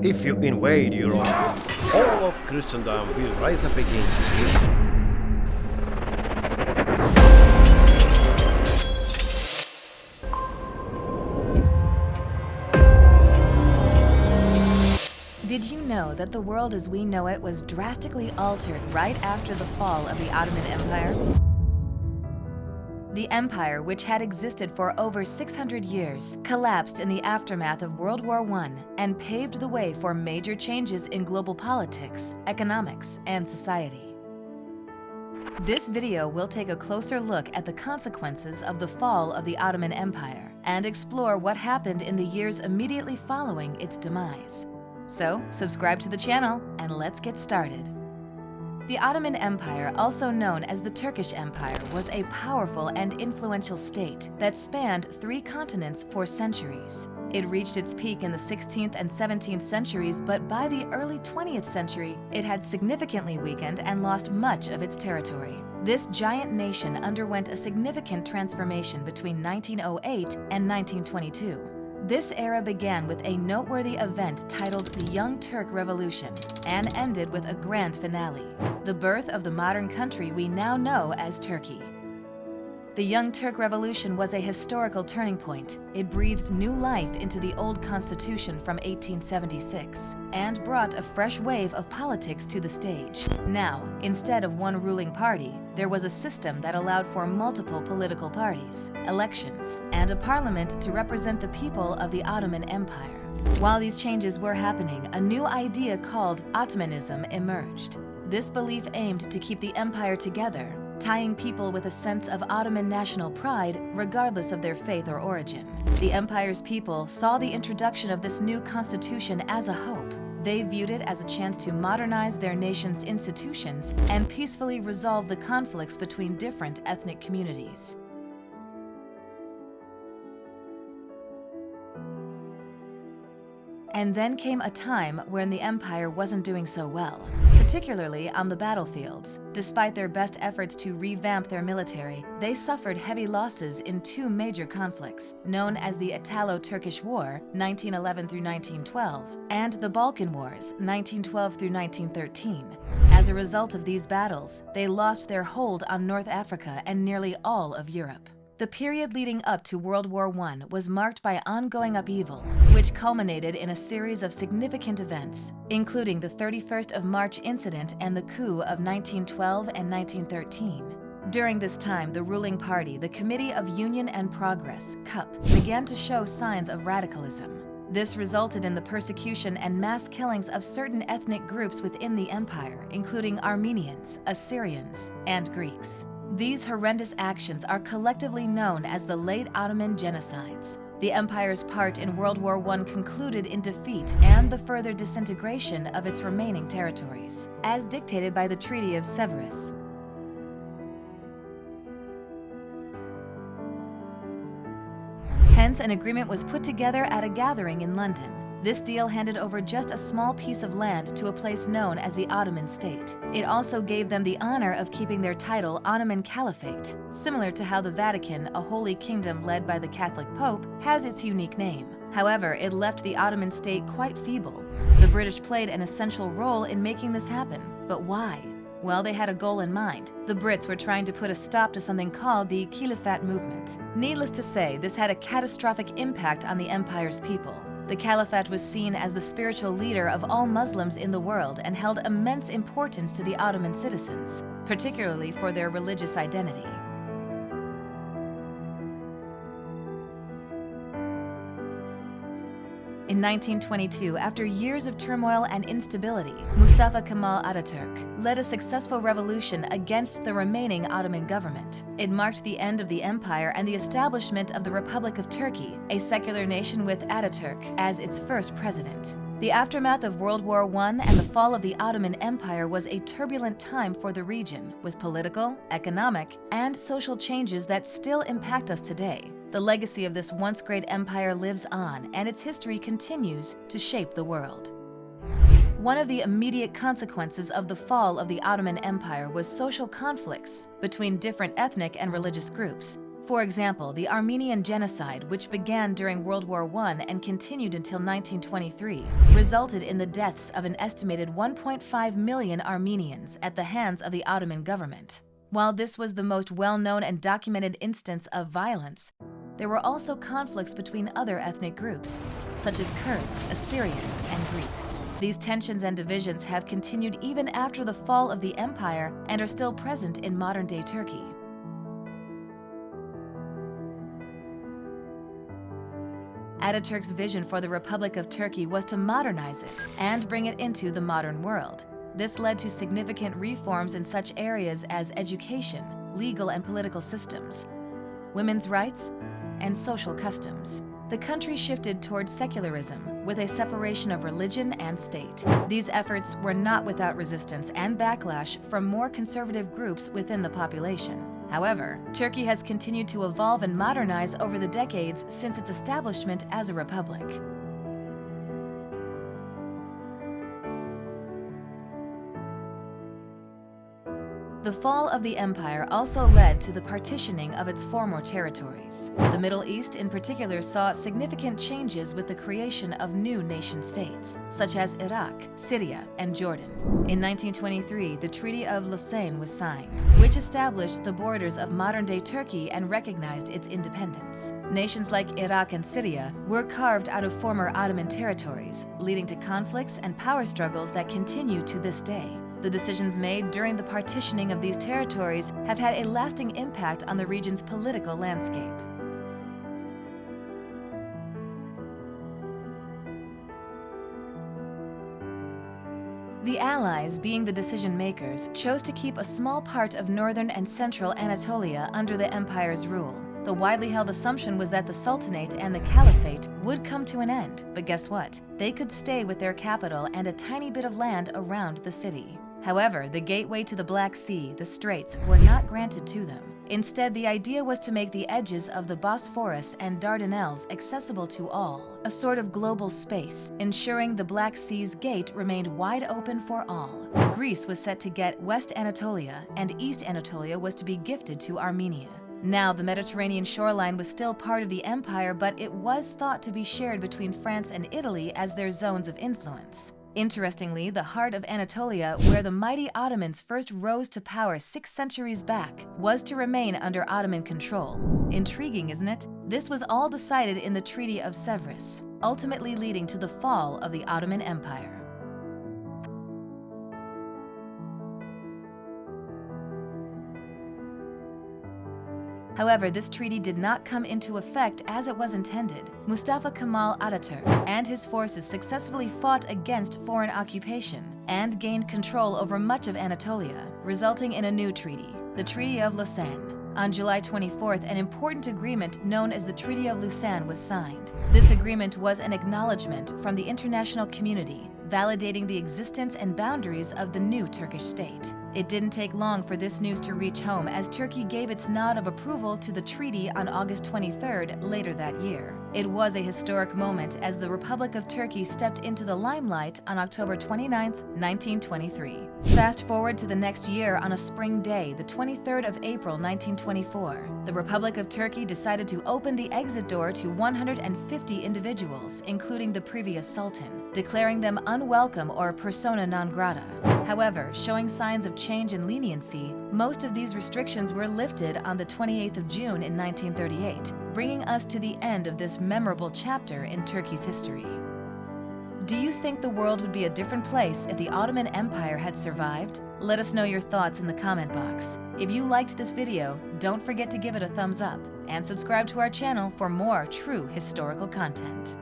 If you invade Europe, all of Christendom will rise up against you. Did you know that the world as we know it was drastically altered right after the fall of the Ottoman Empire? The empire, which had existed for over 600 years, collapsed in the aftermath of World War I and paved the way for major changes in global politics, economics, and society. This video will take a closer look at the consequences of the fall of the Ottoman Empire and explore what happened in the years immediately following its demise. So, subscribe to the channel and let's get started. The Ottoman Empire, also known as the Turkish Empire, was a powerful and influential state that spanned 3 continents for centuries. It reached its peak in the 16th and 17th centuries, but by the early 20th century, it had significantly weakened and lost much of its territory. This giant nation underwent a significant transformation between 1908 and 1922. This era began with a noteworthy event titled the Young Turk Revolution and ended with a grand finale, the birth of the modern country we now know as Turkey. The Young Turk Revolution was a historical turning point. It breathed new life into the old constitution from 1876 and brought a fresh wave of politics to the stage. Now, instead of one ruling party, there was a system that allowed for multiple political parties, elections, and a parliament to represent the people of the Ottoman Empire. While these changes were happening, a new idea called Ottomanism emerged. This belief aimed to keep the empire together, tying people with a sense of Ottoman national pride regardless of their faith or origin. The empire's people saw the introduction of this new constitution as a hope. They viewed it as a chance to modernize their nation's institutions and peacefully resolve the conflicts between different ethnic communities. And then came a time when the empire wasn't doing so well, particularly on the battlefields. Despite their best efforts to revamp their military, they suffered heavy losses in 2 major conflicts, known as the Italo-Turkish War, 1911 through 1912, and the Balkan Wars, 1912 through 1913. As a result of these battles, they lost their hold on North Africa and nearly all of Europe. The period leading up to World War I was marked by ongoing upheaval, which culminated in a series of significant events, including the 31st of March incident and the coup of 1912 and 1913. During this time, the ruling party, the Committee of Union and Progress, CUP, began to show signs of radicalism. This resulted in the persecution and mass killings of certain ethnic groups within the empire, including Armenians, Assyrians, and Greeks. These horrendous actions are collectively known as the late Ottoman genocides. The empire's part in World War I concluded in defeat and the further disintegration of its remaining territories, as dictated by the Treaty of Sèvres. Hence, an agreement was put together at a gathering in London. This deal handed over just a small piece of land to a place known as the Ottoman state. It also gave them the honor of keeping their title Ottoman Caliphate, similar to how the Vatican, a holy kingdom led by the Catholic Pope, has its unique name. However, it left the Ottoman state quite feeble. The British played an essential role in making this happen. But why? Well, they had a goal in mind. The Brits were trying to put a stop to something called the Caliphate movement. Needless to say, this had a catastrophic impact on the empire's people. The Caliphate was seen as the spiritual leader of all Muslims in the world and held immense importance to the Ottoman citizens, particularly for their religious identity. In 1922, after years of turmoil and instability, Mustafa Kemal Atatürk led a successful revolution against the remaining Ottoman government. It marked the end of the empire and the establishment of the Republic of Turkey, a secular nation with Atatürk as its first president. The aftermath of World War I and the fall of the Ottoman Empire was a turbulent time for the region, with political, economic, and social changes that still impact us today. The legacy of this once great empire lives on, and its history continues to shape the world. One of the immediate consequences of the fall of the Ottoman Empire was social conflicts between different ethnic and religious groups. For example, the Armenian Genocide, which began during World War I and continued until 1923, resulted in the deaths of an estimated 1.5 million Armenians at the hands of the Ottoman government. While this was the most well-known and documented instance of violence, there were also conflicts between other ethnic groups, such as Kurds, Assyrians, and Greeks. These tensions and divisions have continued even after the fall of the empire and are still present in modern-day Turkey. Ataturk's vision for the Republic of Turkey was to modernize it and bring it into the modern world. This led to significant reforms in such areas as education, legal and political systems, women's rights, and social customs. The country shifted towards secularism, with a separation of religion and state. These efforts were not without resistance and backlash from more conservative groups within the population. However, Turkey has continued to evolve and modernize over the decades since its establishment as a republic. The fall of the empire also led to the partitioning of its former territories. The Middle East in particular saw significant changes with the creation of new nation-states, such as Iraq, Syria, and Jordan. In 1923, the Treaty of Lausanne was signed, which established the borders of modern-day Turkey and recognized its independence. Nations like Iraq and Syria were carved out of former Ottoman territories, leading to conflicts and power struggles that continue to this day. The decisions made during the partitioning of these territories have had a lasting impact on the region's political landscape. The Allies, being the decision makers, chose to keep a small part of northern and central Anatolia under the empire's rule. The widely held assumption was that the Sultanate and the Caliphate would come to an end, but guess what? They could stay with their capital and a tiny bit of land around the city. However, the gateway to the Black Sea, the Straits, were not granted to them. Instead, the idea was to make the edges of the Bosphorus and Dardanelles accessible to all, a sort of global space, ensuring the Black Sea's gate remained wide open for all. Greece was set to get West Anatolia, and East Anatolia was to be gifted to Armenia. Now, the Mediterranean shoreline was still part of the empire, but it was thought to be shared between France and Italy as their zones of influence. Interestingly, the heart of Anatolia, where the mighty Ottomans first rose to power 6 centuries back, was to remain under Ottoman control. Intriguing, isn't it? This was all decided in the Treaty of Sèvres, ultimately leading to the fall of the Ottoman Empire. However, this treaty did not come into effect as it was intended. Mustafa Kemal Atatürk and his forces successfully fought against foreign occupation and gained control over much of Anatolia, resulting in a new treaty, the Treaty of Lausanne. On July 24th, an important agreement known as the Treaty of Lausanne was signed. This agreement was an acknowledgement from the international community, validating the existence and boundaries of the new Turkish state. It didn't take long for this news to reach home, as Turkey gave its nod of approval to the treaty on August 23rd later that year. It was a historic moment as the Republic of Turkey stepped into the limelight on October 29, 1923. Fast forward to the next year on a spring day, the 23rd of April 1924. The Republic of Turkey decided to open the exit door to 150 individuals, including the previous Sultan, declaring them unwelcome or persona non grata. However, showing signs of change and leniency, most of these restrictions were lifted on the 28th of June in 1938, bringing us to the end of this memorable chapter in Turkey's history. Do you think the world would be a different place if the Ottoman Empire had survived? Let us know your thoughts in the comment box. If you liked this video, don't forget to give it a thumbs up and subscribe to our channel for more true historical content.